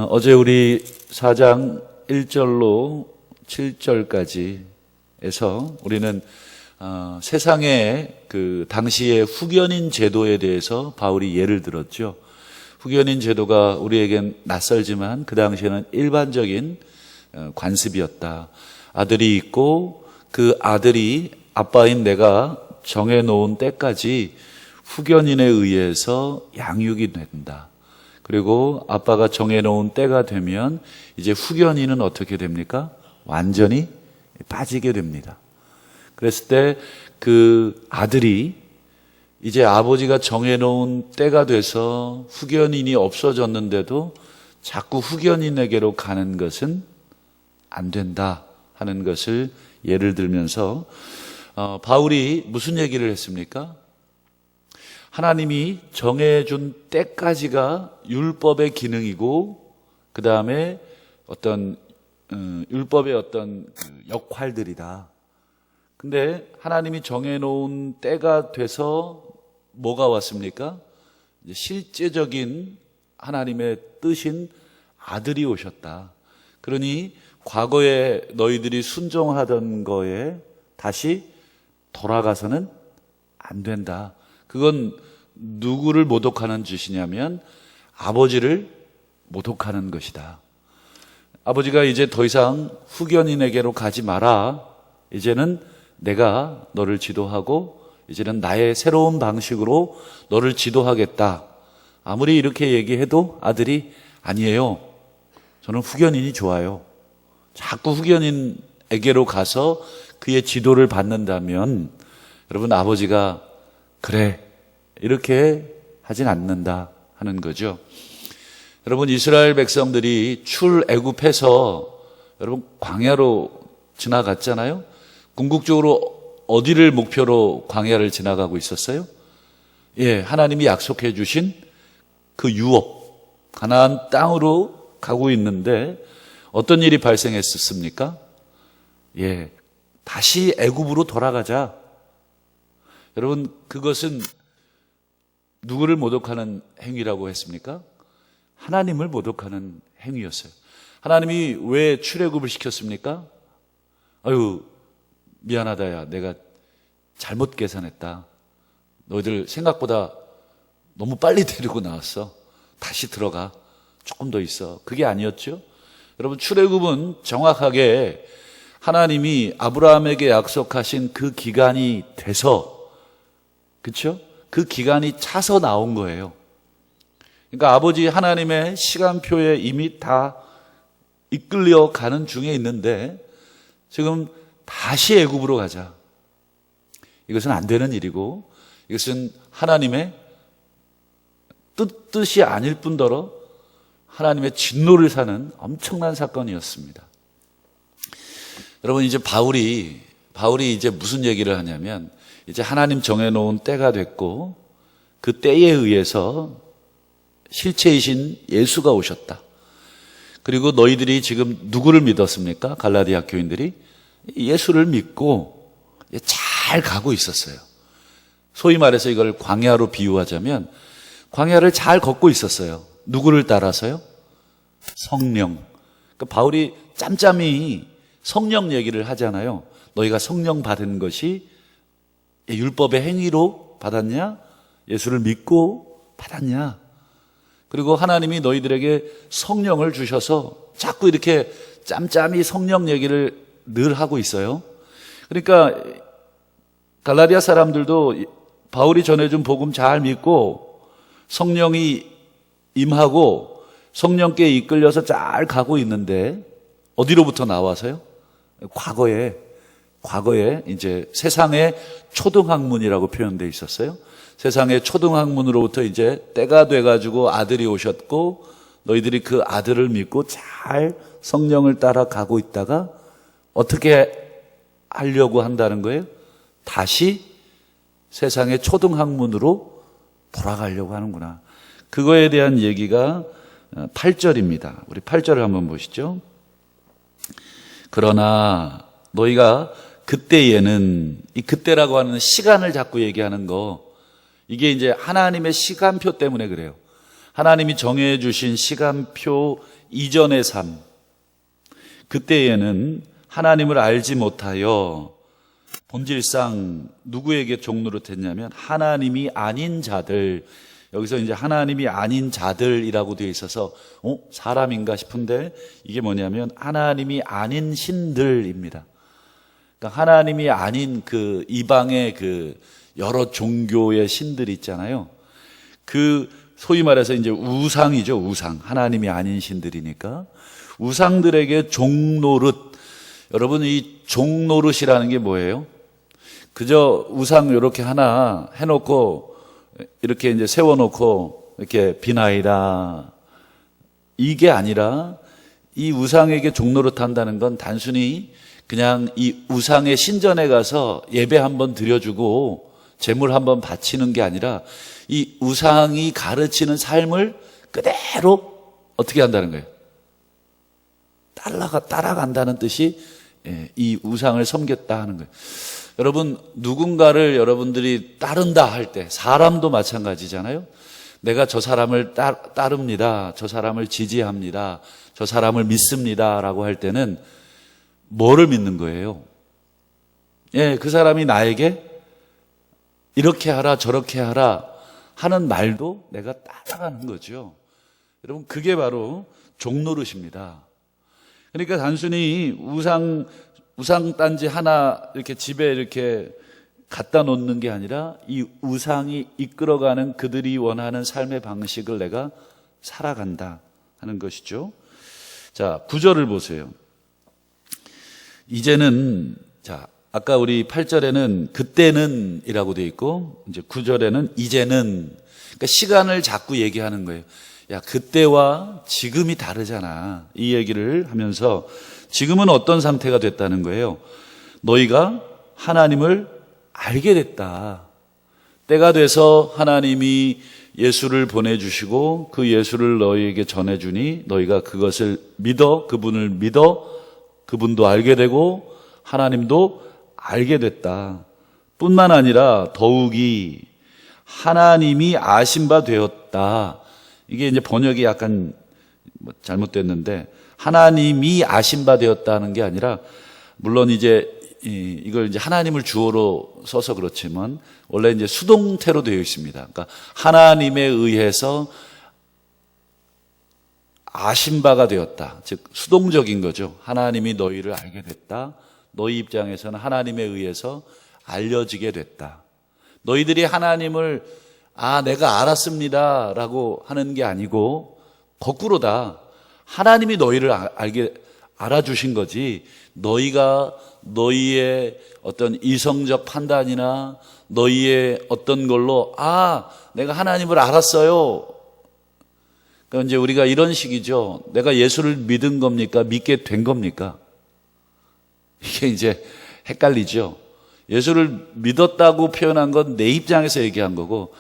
어제 우리 4장 1절로 7절까지 에서 우리는 세상의 그 당시의 후견인 제도에 대해서 바울이 예를 들었죠. 후견인 제도가 우리에겐 낯설지만 그 당시에는 일반적인 관습이었다. 아들이 있고 그 아들이 아빠인 내가 정해놓은 때까지 후견인에 의해서 양육이 된다. 그리고 아빠가 정해놓은 때가 되면 이제 후견인은 어떻게 됩니까? 완전히 빠지게 됩니다. 그랬을 때 그 아들이 이제 아버지가 정해놓은 때가 돼서 후견인이 없어졌는데도 자꾸 후견인에게로 가는 것은 안 된다 하는 것을 예를 들면서 바울이 무슨 얘기를 했습니까? 하나님이 정해준 때까지가 율법의 기능이고 그 다음에 어떤 율법의 어떤 역할들이다. 근데 하나님이 정해놓은 때가 돼서 뭐가 왔습니까? 이제 실제적인 하나님의 뜻인 아들이 오셨다. 그러니 과거에 너희들이 순종하던 거에 다시 돌아가서는 안 된다. 그건 누구를 모독하는 짓이냐면 아버지를 모독하는 것이다. 아버지가 이제 더 이상 후견인에게로 가지 마라. 이제는 내가 너를 지도하고 이제는 나의 새로운 방식으로 너를 지도하겠다. 아무리 이렇게 얘기해도 아들이 아니에요. 저는 후견인이 좋아요. 자꾸 후견인에게로 가서 그의 지도를 받는다면 여러분 아버지가 그래 이렇게 하진 않는다 하는 거죠. 여러분 이스라엘 백성들이 출애굽해서 여러분 광야로 지나갔잖아요. 궁극적으로 어디를 목표로 광야를 지나가고 있었어요? 하나님이 약속해 주신 그 유업 가나안 땅으로 가고 있는데 어떤 일이 발생했었습니까? 다시 애굽으로 돌아가자. 여러분 그것은 누구를 모독하는 행위라고 했습니까? 하나님을 모독하는 행위였어요. 하나님이 왜 출애굽을 시켰습니까? 미안하다 야 내가 잘못 계산했다. 너희들 생각보다 너무 빨리 데리고 나왔어. 다시 들어가. 조금 더 있어. 그게 아니었죠. 여러분 출애굽은 정확하게 하나님이 아브라함에게 약속하신 그 기간이 돼서 그렇죠? 그 기간이 차서 나온 거예요. 그러니까 아버지 하나님의 시간표에 이미 다 이끌려 가는 중에 있는데 지금 다시 애굽으로 가자. 이것은 안 되는 일이고 이것은 하나님의 뜻이 아닐 뿐더러 하나님의 진노를 사는 엄청난 사건이었습니다. 여러분 이제 바울이 이제 무슨 얘기를 하냐면 이제 하나님 정해놓은 때가 됐고 그 때에 의해서 실체이신 예수가 오셨다. 그리고 너희들이 지금 누구를 믿었습니까? 갈라디아 교인들이 예수를 믿고 잘 가고 있었어요. 소위 말해서 이걸 광야로 비유하자면 광야를 잘 걷고 있었어요. 누구를 따라서요? 성령. 그러니까 바울이 짬짬이 성령 얘기를 하잖아요. 너희가 성령 받은 것이 율법의 행위로 받았냐? 예수를 믿고 받았냐? 그리고 하나님이 너희들에게 성령을 주셔서 자꾸 이렇게 짬짬이 성령 얘기를 늘 하고 있어요. 그러니까 갈라디아 사람들도 바울이 전해준 복음 잘 믿고 성령이 임하고 성령께 이끌려서 잘 가고 있는데 어디로부터 나와서요? 과거에 이제 세상의 초등학문이라고 표현되어 있었어요. 세상의 초등학문으로부터 이제 때가 돼가지고 아들이 오셨고 너희들이 그 아들을 믿고 잘 성령을 따라 가고 있다가 어떻게 하려고 한다는 거예요? 다시 세상의 초등학문으로 돌아가려고 하는구나. 그거에 대한 얘기가 8절입니다. 우리 8절을 한번 보시죠. 그러나 너희가 그때에는 이 그때라고 하는 시간을 자꾸 얘기하는 거 이게 이제 하나님의 시간표 때문에 그래요. 하나님이 정해 주신 시간표 이전의 삶, 그때에는 하나님을 알지 못하여 본질상 누구에게 종노릇했냐면 하나님이 아닌 자들, 여기서 이제 하나님이 아닌 자들이라고 되어 있어서 사람인가 싶은데 이게 뭐냐면 하나님이 아닌 신들입니다. 그러니까 하나님이 아닌 그 이방의 그 여러 종교의 신들이 있잖아요. 그 소위 말해서 이제 우상이죠, 우상. 하나님이 아닌 신들이니까 우상들에게 종노릇. 여러분, 이 종노릇이라는 게 뭐예요? 그저 우상 이렇게 하나 해놓고 이렇게 이제 세워놓고 이렇게 비나이다, 이게 아니라 이 우상에게 종노릇 한다는 건 단순히 그냥 이 우상의 신전에 가서 예배 한번 드려주고 제물 한번 바치는 게 아니라 이 우상이 가르치는 삶을 그대로 어떻게 한다는 거예요? 따라간다는 뜻이 이 우상을 섬겼다 하는 거예요. 여러분, 누군가를 여러분들이 따른다 할 때, 사람도 마찬가지잖아요. 내가 저 사람을 따릅니다, 저 사람을 지지합니다, 저 사람을 믿습니다 라고 할 때는 뭐를 믿는 거예요? 그 사람이 나에게 이렇게 하라 저렇게 하라 하는 말도 내가 따라가는 거죠. 여러분, 그게 바로 종노릇입니다. 그러니까 단순히 우상 단지 하나 이렇게 집에 이렇게 갖다 놓는 게 아니라 이 우상이 이끌어가는 그들이 원하는 삶의 방식을 내가 살아간다 하는 것이죠. 자, 9절을 보세요. 이제는, 자, 아까 우리 8절에는 그때는 이라고 되어 있고 이제 9절에는 이제는, 그러니까 시간을 자꾸 얘기하는 거예요. 야, 그때와 지금이 다르잖아. 이 얘기를 하면서 지금은 어떤 상태가 됐다는 거예요? 너희가 하나님을 알게 됐다. 때가 돼서 하나님이 예수를 보내주시고 그 예수를 너희에게 전해주니 너희가 그것을 믿어, 그분을 믿어, 그분도 알게 되고 하나님도 알게 됐다. 뿐만 아니라 더욱이 하나님이 아신 바 되었다. 이게 이제 번역이 약간 잘못됐는데 하나님이 아신 바 되었다는 게 아니라, 물론 이제 이걸 이제 하나님을 주어로 써서 그렇지만 원래 이제 수동태로 되어 있습니다. 그러니까 하나님에 의해서 아신 바가 되었다. 즉 수동적인 거죠. 하나님이 너희를 알게 됐다. 너희 입장에서는 하나님에 의해서 알려지게 됐다. 너희들이 하나님을 내가 알았습니다 라고 하는 게 아니고 거꾸로다. 하나님이 너희를 알아주신 거지, 너희가 너희의 어떤 이성적 판단이나 너희의 어떤 걸로 내가 하나님을 알았어요. 그러니까 이제 우리가 이런 식이죠. 내가 예수를 믿은 겁니까? 믿게 된 겁니까? 이게 이제 헷갈리죠. 예수를 믿었다고 표현한 건 내 입장에서 얘기한 거고,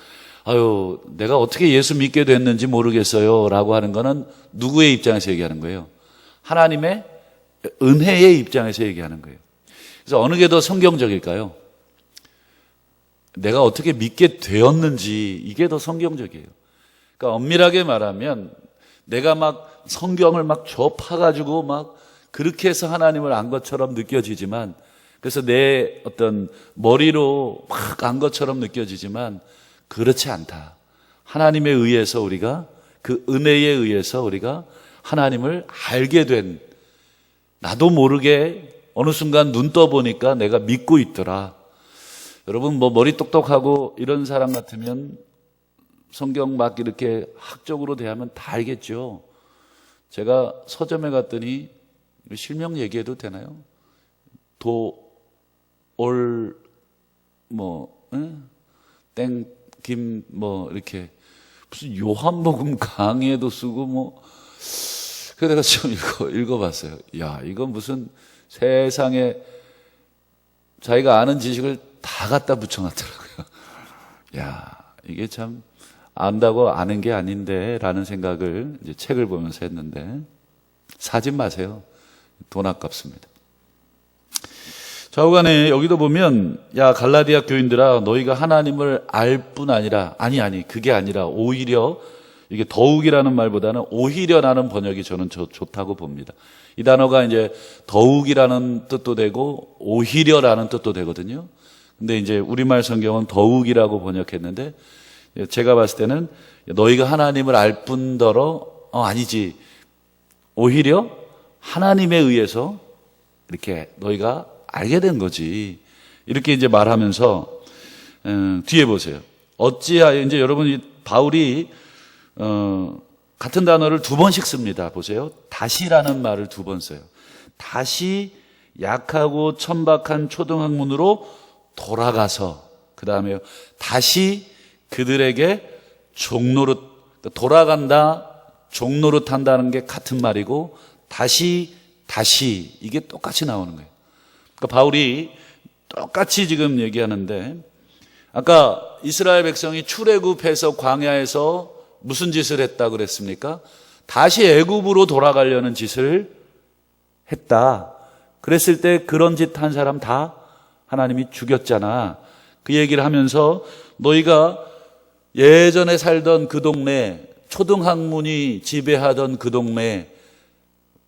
내가 어떻게 예수 믿게 됐는지 모르겠어요 라고 하는 거는 누구의 입장에서 얘기하는 거예요? 하나님의 은혜의 입장에서 얘기하는 거예요. 그래서 어느 게 더 성경적일까요? 내가 어떻게 믿게 되었는지, 이게 더 성경적이에요. 그러니까 엄밀하게 말하면 내가 막 성경을 막 접해가지고 막 그렇게 해서 하나님을 안 것처럼 느껴지지만, 그래서 내 어떤 머리로 막 안 것처럼 느껴지지만 그렇지 않다. 하나님에 의해서 우리가, 그 은혜에 의해서 우리가 하나님을 알게 된, 나도 모르게 어느 순간 눈 떠보니까 내가 믿고 있더라. 여러분, 머리 똑똑하고 이런 사람 같으면 성경 막 이렇게 학적으로 대하면 다 알겠죠. 제가 서점에 갔더니, 실명 얘기해도 되나요? 김 이렇게 무슨 요한복음 강의에도 쓰고 그래서 내가 좀 읽어봤어요. 야, 이건 무슨 세상에 자기가 아는 지식을 다 갖다 붙여놨더라고요. 야, 이게 참 안다고 아는 게 아닌데 라는 생각을 이제 책을 보면서 했는데, 사지 마세요. 돈 아깝습니다. 좌우간에 여기도 보면, 야, 갈라디아 교인들아, 너희가 하나님을 알 뿐 아니라, 아니, 그게 아니라 오히려 이게 더욱이라는 말보다는 오히려라는 번역이 저는 좋다고 봅니다. 이 단어가 이제 더욱이라는 뜻도 되고 오히려라는 뜻도 되거든요. 근데 이제 우리말 성경은 더욱이라고 번역했는데 제가 봤을 때는 너희가 하나님을 알 뿐더러 아니지, 오히려 하나님에 의해서 이렇게 너희가 알게 된 거지, 이렇게 이제 말하면서 뒤에 보세요. 어찌하여, 이제 여러분이 바울이 같은 단어를 두 번씩 씁니다. 보세요. 다시라는 말을 두 번 써요. 다시 약하고 천박한 초등학문으로 돌아가서, 그 다음에 다시 그들에게 종노릇, 돌아간다, 종노릇 한다는 게 같은 말이고, 다시 이게 똑같이 나오는 거예요. 그러니까 바울이 똑같이 지금 얘기하는데, 아까 이스라엘 백성이 출애굽해서 광야에서 무슨 짓을 했다고 그랬습니까? 다시 애굽으로 돌아가려는 짓을 했다. 그랬을 때 그런 짓 한 사람 다 하나님이 죽였잖아. 그 얘기를 하면서 너희가 예전에 살던 그 동네, 초등학문이 지배하던 그 동네,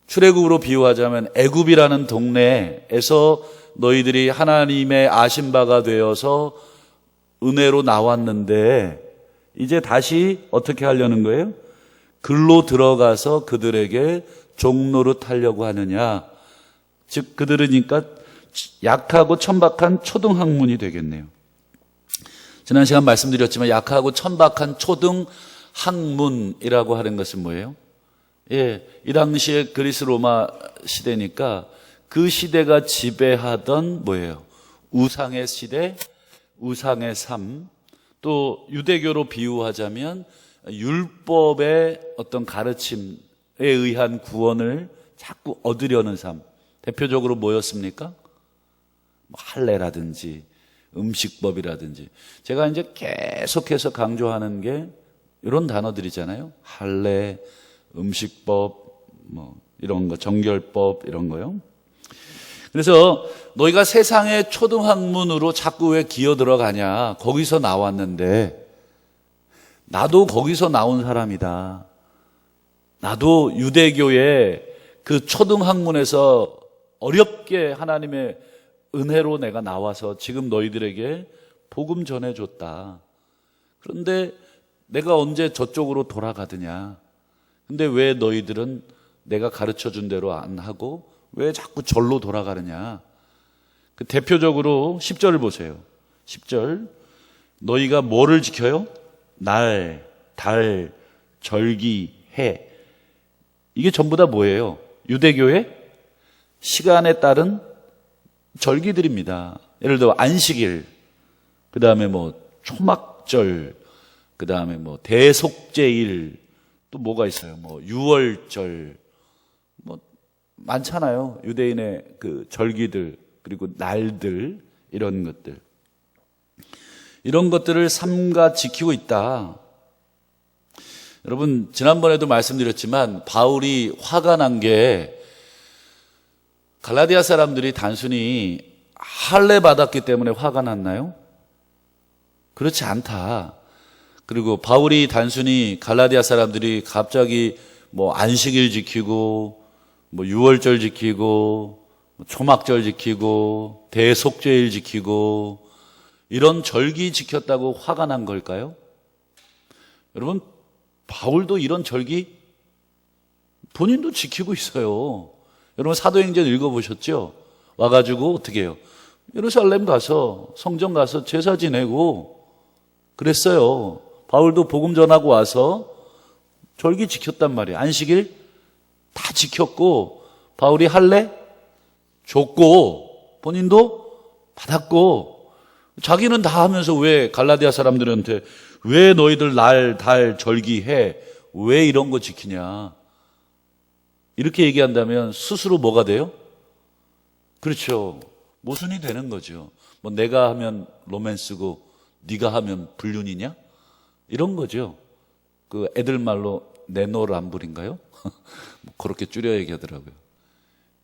출애굽으로 비유하자면 애굽이라는 동네에서 너희들이 하나님의 아신 바가 되어서 은혜로 나왔는데 이제 다시 어떻게 하려는 거예요? 글로 들어가서 그들에게 종노릇 하려고 하느냐. 즉 그들은 그러니까 약하고 천박한 초등학문이 되겠네요. 지난 시간 말씀드렸지만 약하고 천박한 초등학문이라고 하는 것은 뭐예요? 이 당시에 그리스 로마 시대니까 그 시대가 지배하던 뭐예요? 우상의 시대, 우상의 삶, 또 유대교로 비유하자면 율법의 어떤 가르침에 의한 구원을 자꾸 얻으려는 삶. 대표적으로 뭐였습니까? 할례라든지 음식법이라든지. 제가 이제 계속해서 강조하는 게 이런 단어들이잖아요. 할례, 음식법, 이런 거, 정결법, 이런 거요. 그래서 너희가 세상의 초등학문으로 자꾸 왜 기어 들어가냐. 거기서 나왔는데 나도 거기서 나온 사람이다. 나도 유대교의 그 초등학문에서 어렵게 하나님의 은혜로 내가 나와서 지금 너희들에게 복음 전해줬다. 그런데 내가 언제 저쪽으로 돌아가느냐. 근데 왜 너희들은 내가 가르쳐준 대로 안 하고 왜 자꾸 절로 돌아가느냐. 그 대표적으로 10절을 보세요. 10절. 너희가 뭐를 지켜요? 날, 달, 절기, 해. 이게 전부 다 뭐예요? 유대교의 시간에 따른 절기들입니다. 예를 들어 안식일, 그 다음에 초막절, 그 다음에 대속제일, 또 뭐가 있어요? 유월절, 많잖아요. 유대인의 그 절기들, 그리고 날들, 이런 것들. 이런 것들을 삼가 지키고 있다. 여러분, 지난번에도 말씀드렸지만 바울이 화가 난 게 갈라디아 사람들이 단순히 할례 받았기 때문에 화가 났나요? 그렇지 않다. 그리고 바울이 단순히 갈라디아 사람들이 갑자기 안식일 지키고 유월절 지키고 초막절 지키고 대속죄일 지키고 이런 절기 지켰다고 화가 난 걸까요? 여러분, 바울도 이런 절기 본인도 지키고 있어요. 여러분 사도행전 읽어보셨죠? 와가지고 어떻게 해요? 예루살렘 가서 성전 가서 제사 지내고 그랬어요. 바울도 복음 전하고 와서 절기 지켰단 말이에요. 안식일 다 지켰고 바울이 할례 줬고 본인도 받았고 자기는 다 하면서 왜 갈라디아 사람들한테 왜 너희들 날, 달, 절기 해? 왜 이런 거 지키냐? 이렇게 얘기한다면 스스로 뭐가 돼요? 그렇죠. 모순이 되는 거죠. 내가 하면 로맨스고 네가 하면 불륜이냐? 이런 거죠. 그 애들 말로 내노란불인가요? 그렇게 줄여 얘기하더라고요.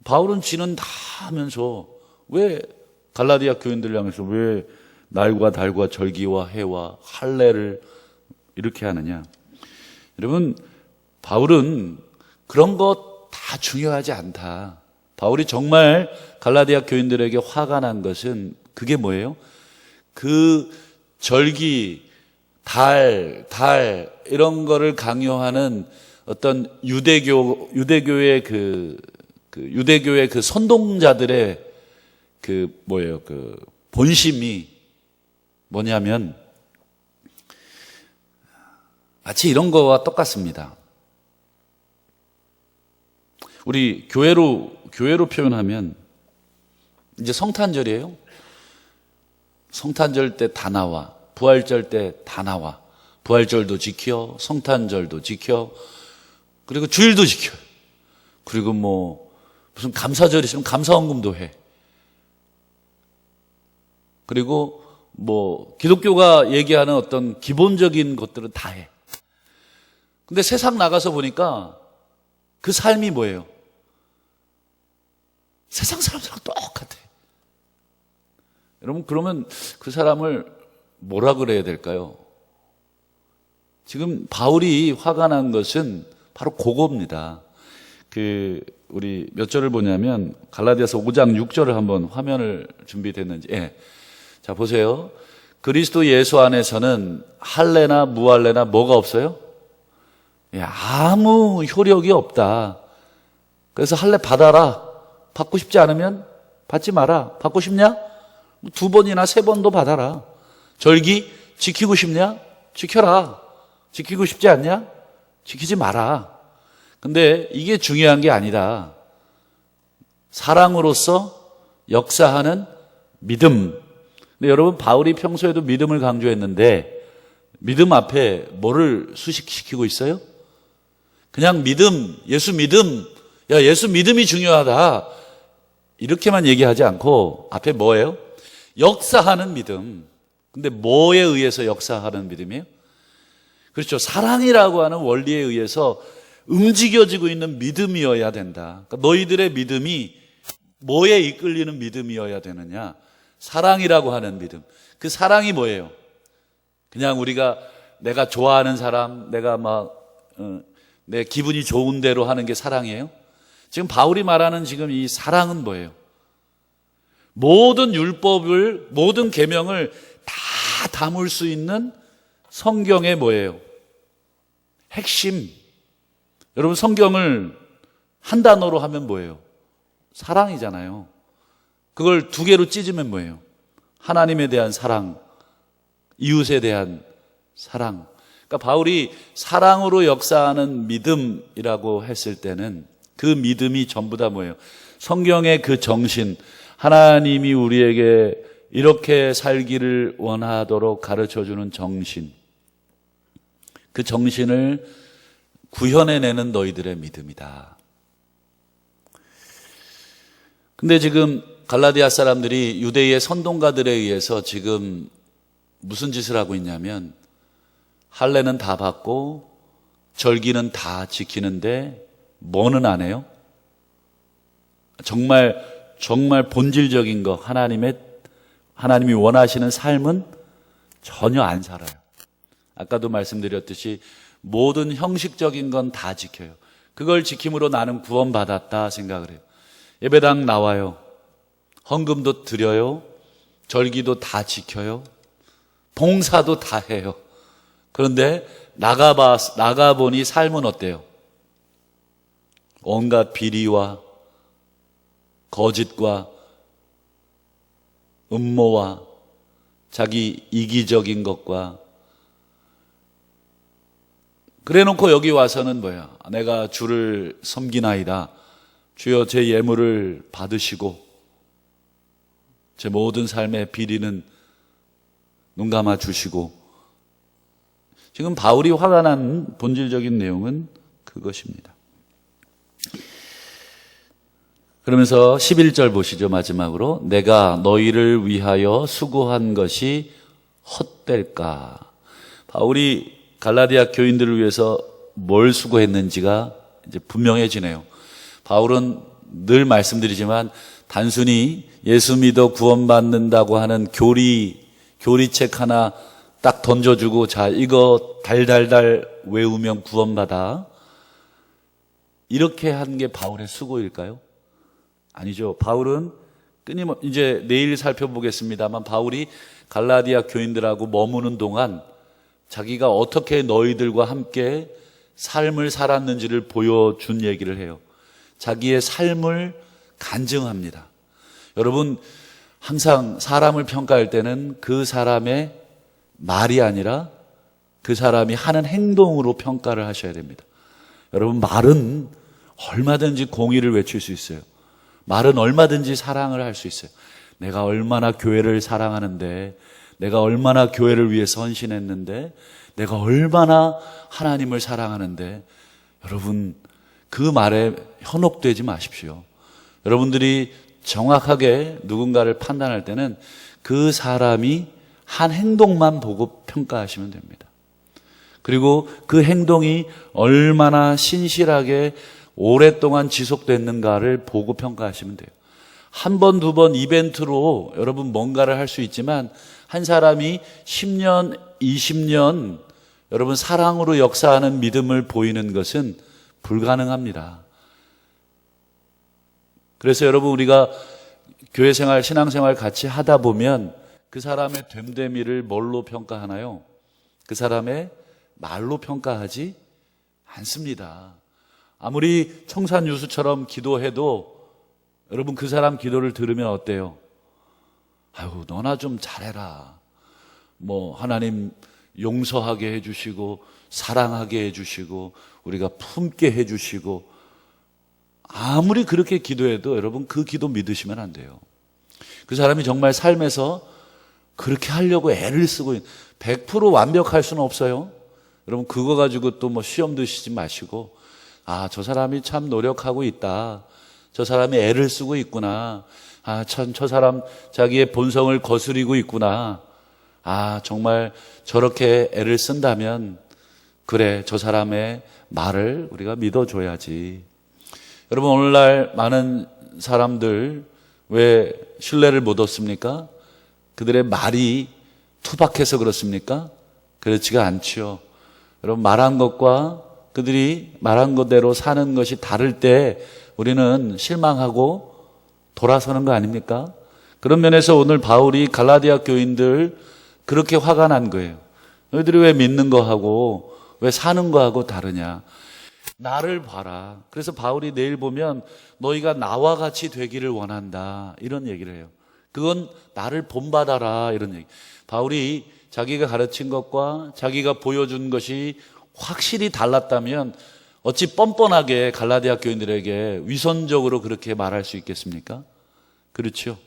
바울은 지는 다 하면서 왜 갈라디아 교인들을 향해서 왜 날과 달과 절기와 해와 할례를 이렇게 하느냐? 여러분, 바울은 그런 것 다 중요하지 않다. 바울이 정말 갈라디아 교인들에게 화가 난 것은 그게 뭐예요? 그 절기, 달 이런 거를 강요하는 어떤 유대교의 유대교의 그 선동자들의 그 본심이 뭐냐면 마치 이런 거와 똑같습니다. 우리 교회로 표현하면 이제 성탄절이에요. 성탄절 때 다 나와. 부활절 때 다 나와. 부활절도 지켜. 성탄절도 지켜. 그리고 주일도 지켜. 그리고 무슨 감사절 있으면 감사헌금도 해. 그리고 기독교가 얘기하는 어떤 기본적인 것들은 다 해. 근데 세상 나가서 보니까 그 삶이 뭐예요? 세상 사람들하고 똑같아. 여러분, 그러면 그 사람을 뭐라 그래야 될까요? 지금 바울이 화가 난 것은 바로 그겁니다. 우리 몇 절을 보냐면 갈라디아서 5장 6절을 한번 화면을 준비됐는지. 예. 자, 보세요. 그리스도 예수 안에서는 할례나 무할례나 뭐가 없어요? 예, 아무 효력이 없다. 그래서 할례 받아라. 받고 싶지 않으면 받지 마라. 받고 싶냐? 2번이나 3번도 받아라. 절기 지키고 싶냐? 지켜라. 지키고 싶지 않냐? 지키지 마라. 근데 이게 중요한 게 아니다. 사랑으로서 역사하는 믿음. 근데 여러분, 바울이 평소에도 믿음을 강조했는데 믿음 앞에 뭐를 수식시키고 있어요? 그냥 믿음, 예수 믿음, 야, 예수 믿음이 중요하다. 이렇게만 얘기하지 않고 앞에 뭐예요? 역사하는 믿음. 근데 뭐에 의해서 역사하는 믿음이에요? 그렇죠. 사랑이라고 하는 원리에 의해서 움직여지고 있는 믿음이어야 된다. 그러니까 너희들의 믿음이 뭐에 이끌리는 믿음이어야 되느냐? 사랑이라고 하는 믿음. 그 사랑이 뭐예요? 그냥 내가 좋아하는 사람, 내 기분이 좋은 대로 하는 게 사랑이에요? 지금 바울이 말하는 지금 이 사랑은 뭐예요? 모든 율법을, 모든 계명을 다 담을 수 있는 성경의 뭐예요? 핵심. 여러분, 성경을 한 단어로 하면 뭐예요? 사랑이잖아요. 그걸 2개로 찢으면 뭐예요? 하나님에 대한 사랑, 이웃에 대한 사랑. 그러니까 바울이 사랑으로 역사하는 믿음이라고 했을 때는 그 믿음이 전부 다 뭐예요? 성경의 그 정신, 하나님이 우리에게 이렇게 살기를 원하도록 가르쳐주는 정신, 그 정신을 구현해내는 너희들의 믿음이다. 근데 지금 갈라디아 사람들이 유대의 선동가들에 의해서 지금 무슨 짓을 하고 있냐면 할례는 다 받고 절기는 다 지키는데 뭐는 안 해요? 정말 본질적인 거, 하나님이 원하시는 삶은 전혀 안 살아요. 아까도 말씀드렸듯이 모든 형식적인 건 다 지켜요. 그걸 지킴으로 나는 구원받았다 생각을 해요. 예배당 나와요. 헌금도 드려요. 절기도 다 지켜요. 봉사도 다 해요. 그런데 나가보니 삶은 어때요? 온갖 비리와 거짓과 음모와 자기 이기적인 것과, 그래놓고 여기 와서는 뭐야? 내가 주를 섬기나이다. 주여 제 예물을 받으시고 제 모든 삶의 비리는 눈 감아 주시고. 지금 바울이 화가 난 본질적인 내용은 그것입니다. 그러면서 11절 보시죠. 마지막으로 내가 너희를 위하여 수고한 것이 헛될까. 바울이 갈라디아 교인들을 위해서 뭘 수고했는지가 이제 분명해지네요. 바울은 늘 말씀드리지만 단순히 예수 믿어 구원받는다고 하는 교리책 하나 딱 던져주고 자 이거 달달달 외우면 구원받아. 이렇게 한 게 바울의 수고일까요? 아니죠. 바울은 이제 내일 살펴보겠습니다만 바울이 갈라디아 교인들하고 머무는 동안 자기가 어떻게 너희들과 함께 삶을 살았는지를 보여준 얘기를 해요. 자기의 삶을 간증합니다. 여러분, 항상 사람을 평가할 때는 그 사람의 말이 아니라 그 사람이 하는 행동으로 평가를 하셔야 됩니다. 여러분, 말은 얼마든지 공의를 외칠 수 있어요. 말은 얼마든지 사랑을 할 수 있어요. 내가 얼마나 교회를 사랑하는데, 내가 얼마나 교회를 위해서 헌신했는데, 내가 얼마나 하나님을 사랑하는데, 여러분 그 말에 현혹되지 마십시오. 여러분들이 정확하게 누군가를 판단할 때는 그 사람이 한 행동만 보고 평가하시면 됩니다. 그리고 그 행동이 얼마나 신실하게 오랫동안 지속됐는가를 보고 평가하시면 돼요. 한 번, 두 번 이벤트로 여러분 뭔가를 할 수 있지만 한 사람이 10년, 20년 여러분 사랑으로 역사하는 믿음을 보이는 것은 불가능합니다. 그래서 여러분 우리가 교회 생활, 신앙생활 같이 하다 보면 그 사람의 됨됨이를 뭘로 평가하나요? 그 사람의 말로 평가하지 않습니다. 아무리 청산유수처럼 기도해도 여러분 그 사람 기도를 들으면 어때요? 아유, 너나 좀 잘해라. 하나님 용서하게 해주시고 사랑하게 해주시고 우리가 품게 해주시고, 아무리 그렇게 기도해도 여러분 그 기도 믿으시면 안 돼요. 그 사람이 정말 삶에서 그렇게 하려고 애를 쓰고 100% 완벽할 수는 없어요. 여러분 그거 가지고 또 시험 드시지 마시고, 저 사람이 참 노력하고 있다, 저 사람이 애를 쓰고 있구나, 참 저 사람 자기의 본성을 거스리고 있구나, 정말 저렇게 애를 쓴다면 그래, 저 사람의 말을 우리가 믿어줘야지. 여러분 오늘날 많은 사람들 왜 신뢰를 못 얻습니까? 그들의 말이 투박해서 그렇습니까? 그렇지가 않죠. 여러분 말한 것과 그들이 말한 것대로 사는 것이 다를 때 우리는 실망하고 돌아서는 거 아닙니까? 그런 면에서 오늘 바울이 갈라디아 교인들 그렇게 화가 난 거예요. 너희들이 왜 믿는 거하고 왜 사는 거하고 다르냐? 나를 봐라. 그래서 바울이 내일 보면 너희가 나와 같이 되기를 원한다, 이런 얘기를 해요. 그건 나를 본받아라, 이런 얘기. 바울이 자기가 가르친 것과 자기가 보여준 것이 확실히 달랐다면 어찌 뻔뻔하게 갈라디아 교인들에게 위선적으로 그렇게 말할 수 있겠습니까? 그렇죠.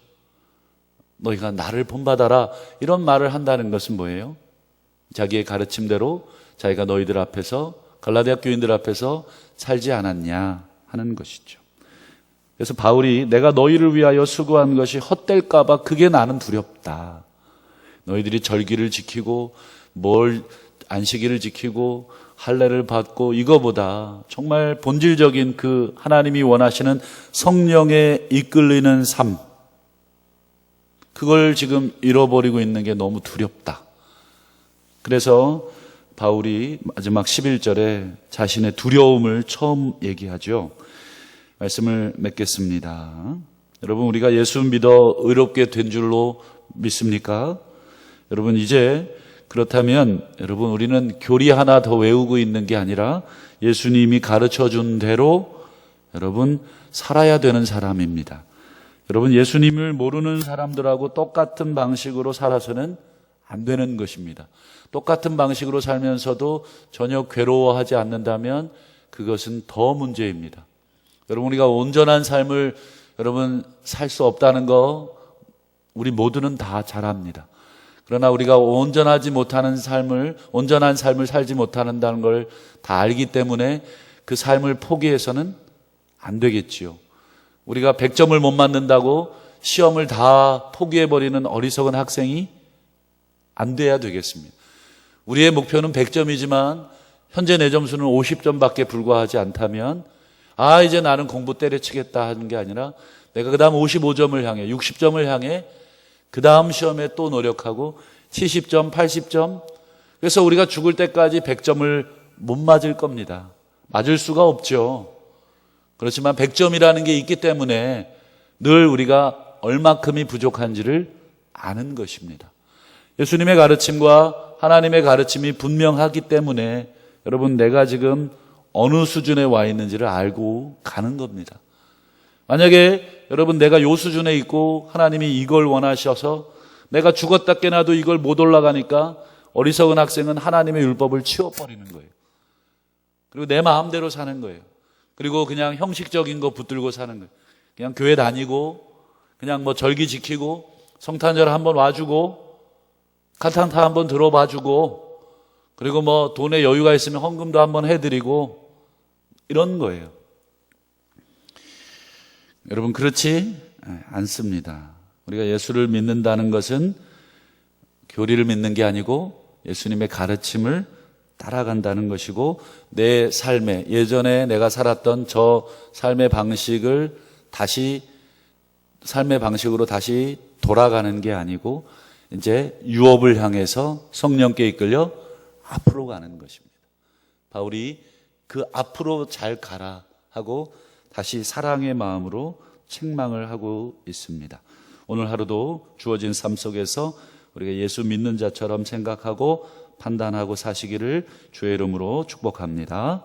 너희가 나를 본받아라, 이런 말을 한다는 것은 뭐예요? 자기의 가르침대로 자기가 너희들 앞에서, 갈라디아 교인들 앞에서 살지 않았냐 하는 것이죠. 그래서 바울이 내가 너희를 위하여 수고한 것이 헛될까 봐 그게 나는 두렵다. 너희들이 절기를 지키고 안식일을 지키고 할례를 받고 이거보다 정말 본질적인 그 하나님이 원하시는 성령에 이끌리는 삶, 그걸 지금 잃어버리고 있는 게 너무 두렵다. 그래서 바울이 마지막 11절에 자신의 두려움을 처음 얘기하죠. 말씀을 맺겠습니다. 여러분 우리가 예수 믿어 의롭게 된 줄로 믿습니까? 여러분 이제 그렇다면 여러분 우리는 교리 하나 더 외우고 있는 게 아니라 예수님이 가르쳐준 대로 여러분 살아야 되는 사람입니다. 여러분 예수님을 모르는 사람들하고 똑같은 방식으로 살아서는 안 되는 것입니다. 똑같은 방식으로 살면서도 전혀 괴로워하지 않는다면 그것은 더 문제입니다. 여러분 우리가 온전한 삶을 여러분 살 수 없다는 거 우리 모두는 다 잘 압니다. 그러나 우리가 온전한 삶을 살지 못한다는 걸 다 알기 때문에 그 삶을 포기해서는 안 되겠지요. 우리가 100점을 못 맞는다고 시험을 다 포기해버리는 어리석은 학생이 안 돼야 되겠습니다. 우리의 목표는 100점이지만 현재 내 점수는 50점밖에 불과하지 않다면 이제 나는 공부 때려치겠다 하는 게 아니라 내가 그 다음 55점을 향해 60점을 향해 그 다음 시험에 또 노력하고 70점, 80점. 그래서 우리가 죽을 때까지 100점을 못 맞을 겁니다. 맞을 수가 없죠. 그렇지만 100점이라는 게 있기 때문에 늘 우리가 얼마큼이 부족한지를 아는 것입니다. 예수님의 가르침과 하나님의 가르침이 분명하기 때문에 여러분, 내가 지금 어느 수준에 와 있는지를 알고 가는 겁니다. 만약에 여러분, 내가 요 수준에 있고 하나님이 이걸 원하셔서 내가 죽었다 깨나도 이걸 못 올라가니까 어리석은 학생은 하나님의 율법을 치워버리는 거예요. 그리고 내 마음대로 사는 거예요. 그리고 그냥 형식적인 거 붙들고 사는 거예요. 그냥 교회 다니고 그냥 뭐 절기 지키고 성탄절 한번 와주고 카탄타 한번 들어봐주고 그리고 뭐 돈에 여유가 있으면 헌금도 한번 해드리고 이런 거예요. 여러분, 그렇지 않습니다. 우리가 예수를 믿는다는 것은 교리를 믿는 게 아니고 예수님의 가르침을 따라간다는 것이고, 내 삶에, 예전에 내가 살았던 저 삶의 방식을 삶의 방식으로 다시 돌아가는 게 아니고 이제 유업을 향해서 성령께 이끌려 앞으로 가는 것입니다. 바울이 그 앞으로 잘 가라 하고 다시 사랑의 마음으로 책망을 하고 있습니다. 오늘 하루도 주어진 삶 속에서 우리가 예수 믿는 자처럼 생각하고 판단하고 사시기를 주의 이름으로 축복합니다.